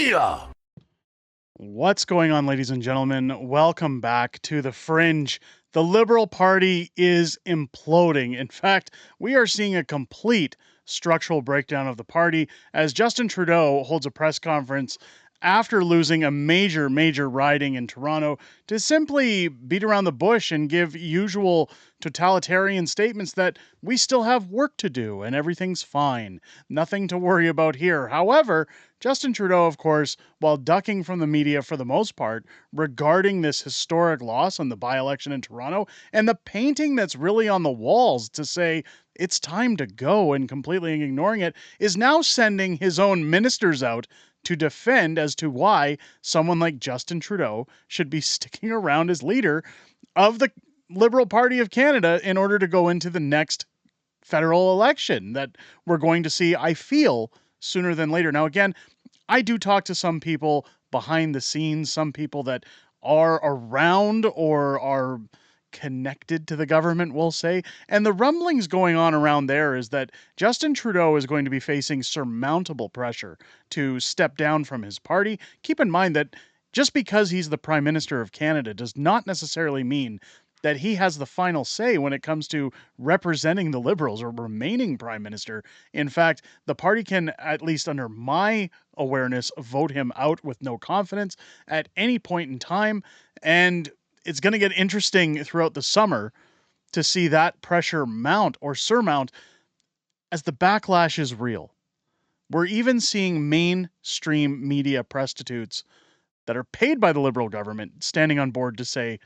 media. What's going on, ladies and gentlemen? Welcome back to the Fringe. The Liberal Party is imploding. In fact, we are seeing a complete structural breakdown of the party as Justin Trudeau holds a press conference after losing a major riding in Toronto to simply beat around the bush and give usual totalitarian statements that we still have work to do and everything's fine. Nothing to worry about here. However, Justin Trudeau, of course, while ducking from the media for the most part regarding this historic loss on the by-election in Toronto and the painting that's really on the walls to say it's time to go and completely ignoring it, is now sending his own ministers out to defend as to why someone like Justin Trudeau should be sticking around as leader of the Liberal Party of Canada in order to go into the next federal election that we're going to see, I feel, sooner than later. Now, again, I do talk to some people behind the scenes, some people that are around or are connected to the government, we'll say. And the rumblings going on around there is that Justin Trudeau is going to be facing surmountable pressure to step down from his party. Keep in mind that just because he's the Prime Minister of Canada does not necessarily mean that he has the final say when it comes to representing the Liberals or remaining Prime Minister. In fact, the party can, at least under my awareness, vote him out with no confidence at any point in time. And it's going to get interesting throughout the summer to see that pressure mount or surmount as the backlash is real. We're even seeing mainstream media prostitutes that are paid by the Liberal government standing on board to say,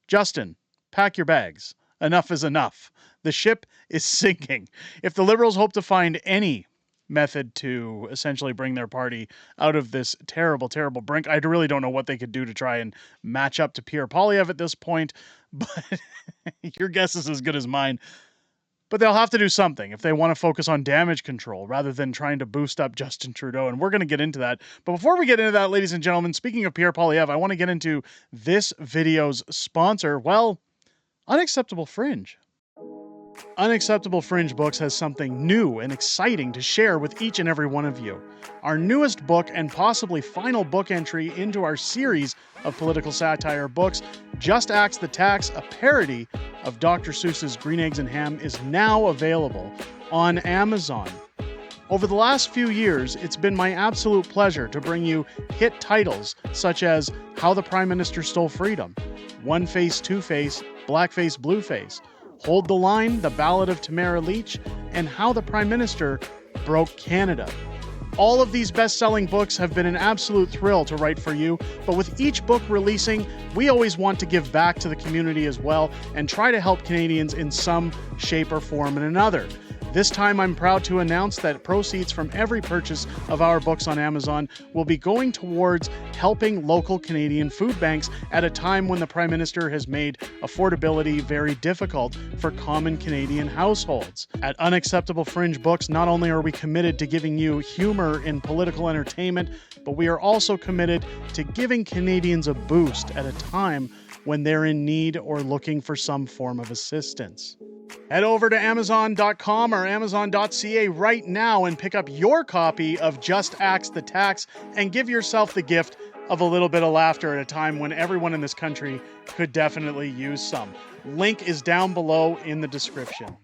Justin, pack your bags. Enough is enough. The ship is sinking. If the Liberals hope to find any method to essentially bring their party out of this terrible brink, I really don't know what they could do to try and match up to Pierre Poilievre at this point, but your guess is as good as mine. But they'll have to do something if they want to focus on damage control rather than trying to boost up Justin Trudeau. And we're going to get into that. But before we get into that, ladies and gentlemen, speaking of Pierre Poilievre, I want to get into this video's sponsor. Well, Unacceptable Fringe. Unacceptable Fringe Books has something new and exciting to share with each and every one of you. Our newest book and possibly final book entry into our series of political satire books, Just Axe the Tax, a parody of Dr. Seuss's Green Eggs and Ham, is now available on Amazon. Over the last few years, it's been my absolute pleasure to bring you hit titles such as How the Prime Minister Stole Freedom, One Face, Two Face, Blackface, Blueface, Hold the Line, The Ballad of Tamara Leach, and How the Prime Minister Broke Canada. All of these best-selling books have been an absolute thrill to write for you, but with each book releasing, we always want to give back to the community as well and try to help Canadians in some shape or form and another. This time, I'm proud to announce that proceeds from every purchase of our books on Amazon will be going towards helping local Canadian food banks at a time when the Prime Minister has made affordability very difficult for common Canadian households. At Unacceptable Fringe Books, not only are we committed to giving you humor in political entertainment, but we are also committed to giving Canadians a boost at a time when they're in need or looking for some form of assistance. Head over to Amazon.com or Amazon.ca right now and pick up your copy of Just Axe the Tax and give yourself the gift of a little bit of laughter at a time when everyone in this country could definitely use some. Link is down below in the description.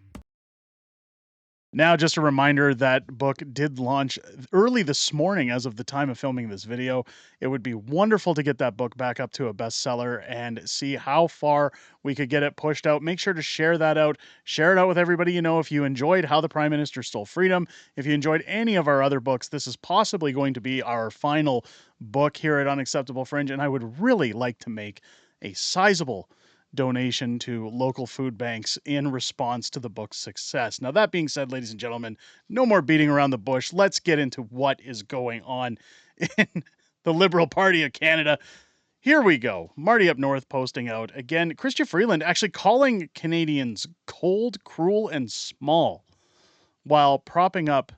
Now, just a reminder, that book did launch early this morning as of the time of filming this video. It would be wonderful to get that book back up to a bestseller and see how far we could get it pushed out. Make sure to share that out. Share it out with everybody you know. If you enjoyed How the Prime Minister Stole Freedom, if you enjoyed any of our other books, this is possibly going to be our final book here at Unacceptable Fringe, and I would really like to make a sizable donation to local food banks in response to the book's success. Now, that being said, ladies and gentlemen, no more beating around the bush. Let's get into what is going on in the Liberal Party of Canada. Here we go. Marty up north posting out again. Crystia Freeland actually calling Canadians cold, cruel, and small while propping up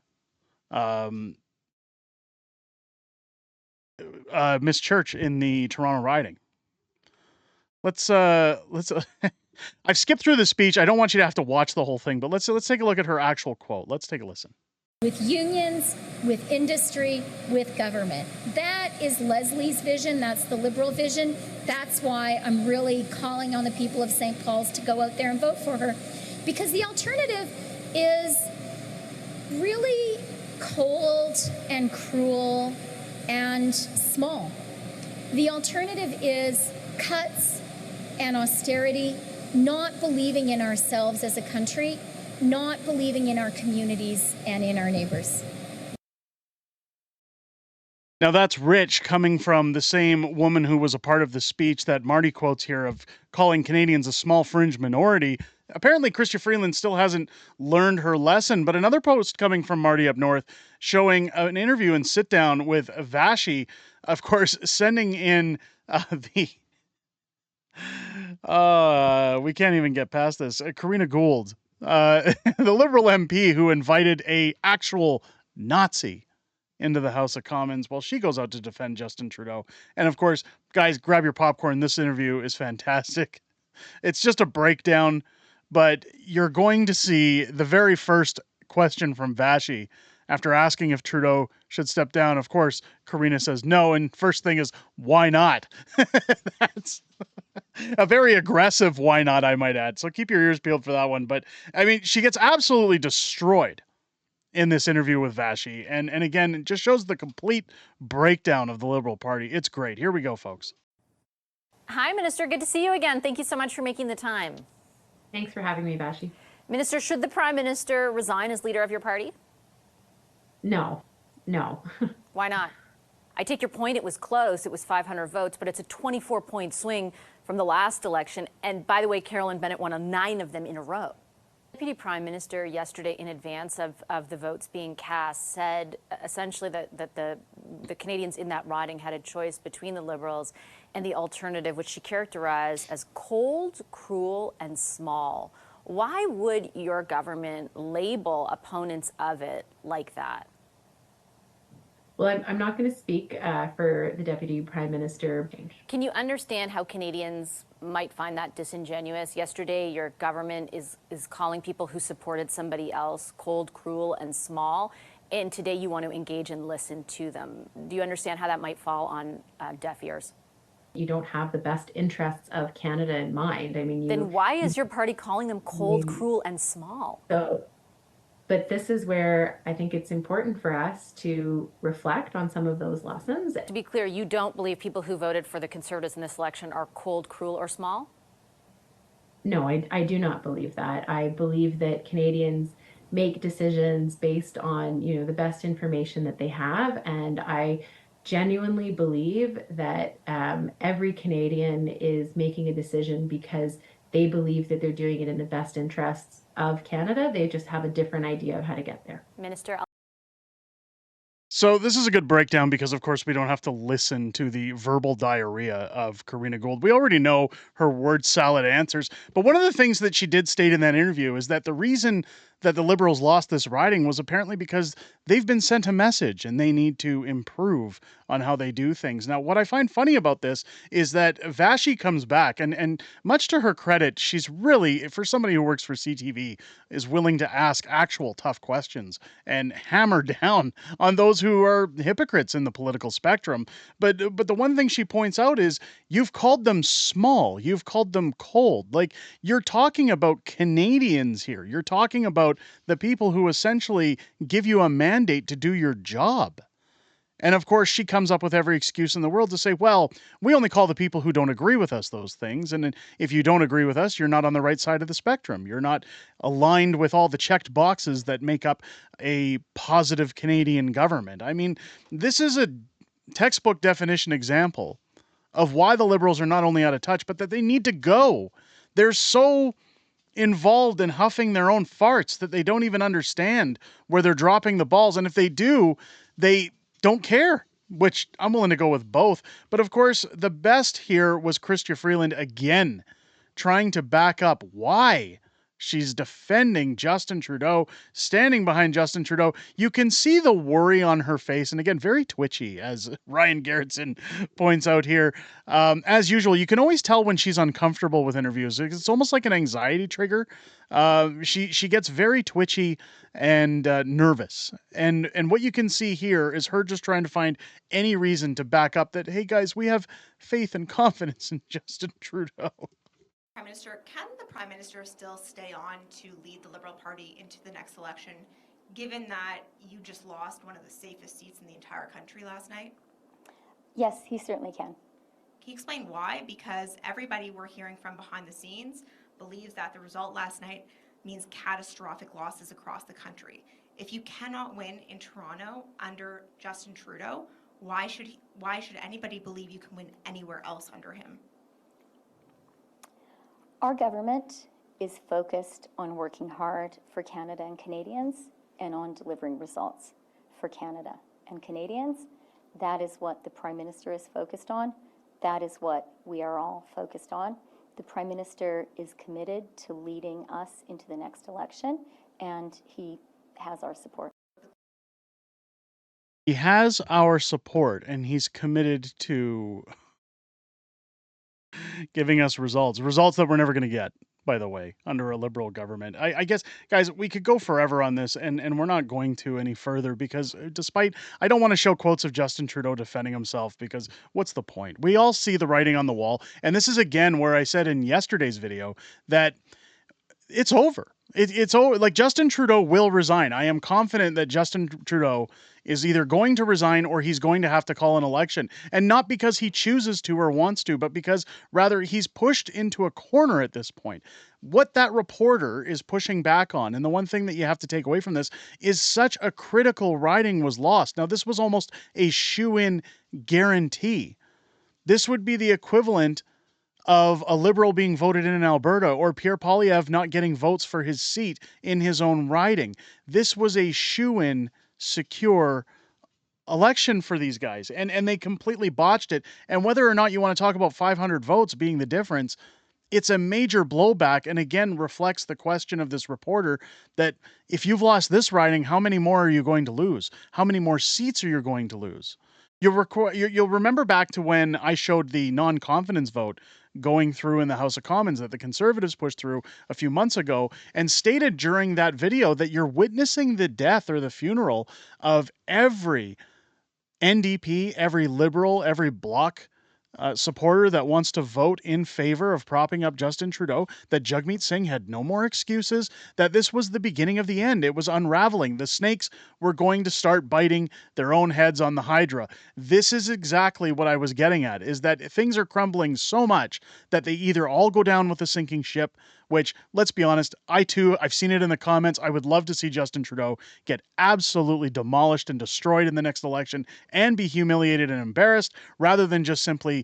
Miss Church in the Toronto riding. Let's I've skipped through the speech. I don't want you to have to watch the whole thing, but let's take a look at her actual quote. Let's take a listen. With unions, with industry, with government. That is Leslie's vision. That's the Liberal vision. That's why I'm really calling on the people of St. Paul's to go out there and vote for her. Because the alternative is really cold and cruel and small. The alternative is cuts and austerity, not believing in ourselves as a country, not believing in our communities and in our neighbors. Now that's rich coming from the same woman who was a part of the speech that Marty quotes here of calling Canadians a small fringe minority. Apparently, Chrystia Freeland still hasn't learned her lesson, but another post coming from Marty up north showing an interview and sit down with Vashi, of course, sending in the... we can't even get past this. Karina Gould, the Liberal MP who invited a actual Nazi into the House of Commons while she goes out to defend Justin Trudeau. And of course, guys, grab your popcorn. This interview is fantastic. It's just a breakdown, but you're going to see the very first question from Vashi after asking if Trudeau should step down. Of course, Karina says no. And first thing is, why not? That's a very aggressive why not, I might add. So keep your ears peeled for that one. But I mean, she gets absolutely destroyed in this interview with Vashi. And again, it just shows the complete breakdown of the Liberal Party. It's great. Here we go, folks. Hi, Minister. Good to see you again. Thank you so much for making the time. Thanks for having me, Vashi. Minister, should the Prime Minister resign as leader of your party? No. Why not? I take your point. It was close. It was 500 votes, but it's a 24-point swing from the last election. And by the way, Carolyn Bennett won 9 of them in a row. Deputy Prime Minister yesterday, in advance of the votes being cast, said essentially that the Canadians in that riding had a choice between the Liberals and the alternative, which she characterized as cold, cruel, and small. Why would your government label opponents of it like that? Well, I'm not going to speak for the Deputy Prime Minister. Can you understand how Canadians might find that disingenuous? Yesterday, your government is calling people who supported somebody else cold, cruel, and small. And today you want to engage and listen to them. Do you understand how that might fall on deaf ears? You don't have the best interests of Canada in mind. I mean, then why is your party calling them cold, cruel, and small? But this is where I think it's important for us to reflect on some of those lessons. To be clear, you don't believe people who voted for the Conservatives in this election are cold, cruel, or small? No, I do not believe that. I believe that Canadians make decisions based on, the best information that they have. And I genuinely believe that every Canadian is making a decision because they believe that they're doing it in the best interests of Canada. They just have a different idea of how to get there. Minister. So this is a good breakdown because, of course, we don't have to listen to the verbal diarrhea of Karina Gould. We already know her word salad answers. But one of the things that she did state in that interview is that the reason that the Liberals lost this riding was apparently because they've been sent a message and they need to improve on how they do things. Now, what I find funny about this is that Vashi comes back and much to her credit, she's really, for somebody who works for CTV, is willing to ask actual tough questions and hammer down on those who are hypocrites in the political spectrum. But the one thing she points out is you've called them small, you've called them cold. Like, you're talking about Canadians here. You're talking about the people who essentially give you a mandate to do your job. And of course, she comes up with every excuse in the world to say, well, we only call the people who don't agree with us those things. And if you don't agree with us, you're not on the right side of the spectrum. You're not aligned with all the checked boxes that make up a positive Canadian government. I mean, this is a textbook definition example of why the Liberals are not only out of touch, but that they need to go. They're so involved in huffing their own farts that they don't even understand where they're dropping the balls. And if they do, they don't care, which I'm willing to go with both. But of course, the best here was Chrystia Freeland again, trying to back up why She's defending Justin Trudeau, standing behind Justin Trudeau. You can see the worry on her face. And again, very twitchy, as Ryan Garrettson points out here. As usual, you can always tell when she's uncomfortable with interviews. It's almost like an anxiety trigger. She gets very twitchy and nervous. And what you can see here is her just trying to find any reason to back up that, hey, guys, we have faith and confidence in Justin Trudeau. Prime Minister, can the Prime Minister still stay on to lead the Liberal Party into the next election, given that you just lost one of the safest seats in the entire country last night? Yes, he certainly can. Can you explain why? Because everybody we're hearing from behind the scenes believes that the result last night means catastrophic losses across the country. If you cannot win in Toronto under Justin Trudeau, why should anybody believe you can win anywhere else under him? Our government is focused on working hard for Canada and Canadians and on delivering results for Canada and Canadians. That is what the Prime Minister is focused on. That is what we are all focused on. The Prime Minister is committed to leading us into the next election, and he has our support. He has our support, and he's committed to giving us results that we're never going to get, by the way, under a Liberal government. I guess, guys, we could go forever on this, and we're not going to any further, because I don't want to show quotes of Justin Trudeau defending himself, because what's the point? We all see the writing on the wall, and this is again where I said in yesterday's video that it's over. It's over. Like, Justin Trudeau will resign. I am confident that Justin Trudeau is either going to resign or he's going to have to call an election. And not because he chooses to or wants to, but because rather he's pushed into a corner at this point. What that reporter is pushing back on, and the one thing that you have to take away from this, is such a critical riding was lost. Now, this was almost a shoo-in guarantee. This would be the equivalent of a Liberal being voted in Alberta, or Pierre Poilievre not getting votes for his seat in his own riding. This was a shoo-in, secure election for these guys, and they completely botched it. And whether or not you want to talk about 500 votes being the difference, it's a major blowback, and again reflects the question of this reporter that if you've lost this riding, how many more are you going to lose? How many more seats are you going to lose? You'll remember back to when I showed the non-confidence vote going through in the House of Commons that the Conservatives pushed through a few months ago, and stated during that video that you're witnessing the death or the funeral of every NDP, every Liberal, every Bloc supporter that wants to vote in favor of propping up Justin Trudeau, that Jagmeet Singh had no more excuses, that this was the beginning of the end. It was unraveling. The snakes were going to start biting their own heads on the Hydra. This is exactly what I was getting at, is that things are crumbling so much that they either all go down with a sinking ship, which, let's be honest, I've seen it in the comments. I would love to see Justin Trudeau get absolutely demolished and destroyed in the next election and be humiliated and embarrassed, rather than just simply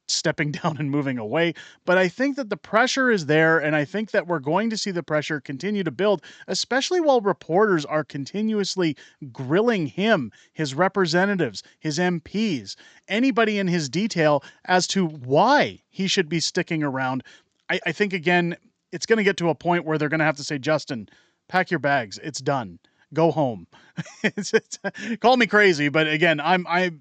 stepping down and moving away. But I think that the pressure is there, and I think that we're going to see the pressure continue to build, especially while reporters are continuously grilling him, his representatives, his MPs, anybody in his detail as to why he should be sticking around. I think, again, it's going to get to a point where they're going to have to say, Justin, pack your bags. It's done. Go home. Call me crazy, but again, I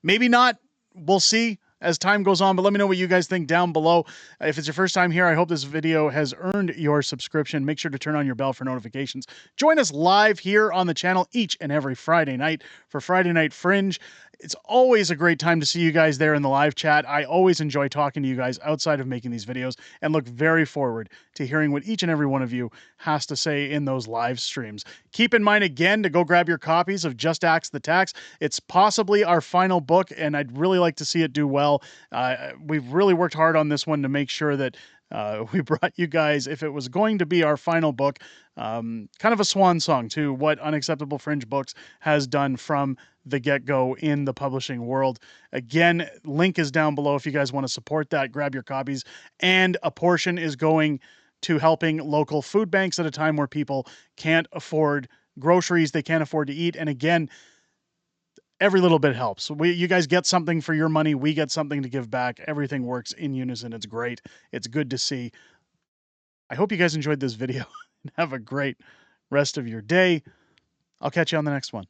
maybe not. We'll see as time goes on, but let me know what you guys think down below. If it's your first time here, I hope this video has earned your subscription. Make sure to turn on your bell for notifications. Join us live here on the channel each and every Friday night for Friday Night Fringe. It's always a great time to see you guys there in the live chat. I always enjoy talking to you guys outside of making these videos, and look very forward to hearing what each and every one of you has to say in those live streams. Keep in mind, again, to go grab your copies of Just Axe the Tax. It's possibly our final book, and I'd really like to see it do well. We've really worked hard on this one to make sure that we brought you guys, if it was going to be our final book, kind of a swan song to what Unacceptable Fringe Books has done from the get-go in the publishing world. Again, link is down below if you guys want to support that. Grab your copies, and a portion is going to helping local food banks at a time where people can't afford groceries, they can't afford to eat. And again, every little bit helps. You guys get something for your money. We get something to give back. Everything works in unison. It's great. It's good to see. I hope you guys enjoyed this video and have a great rest of your day. I'll catch you on the next one.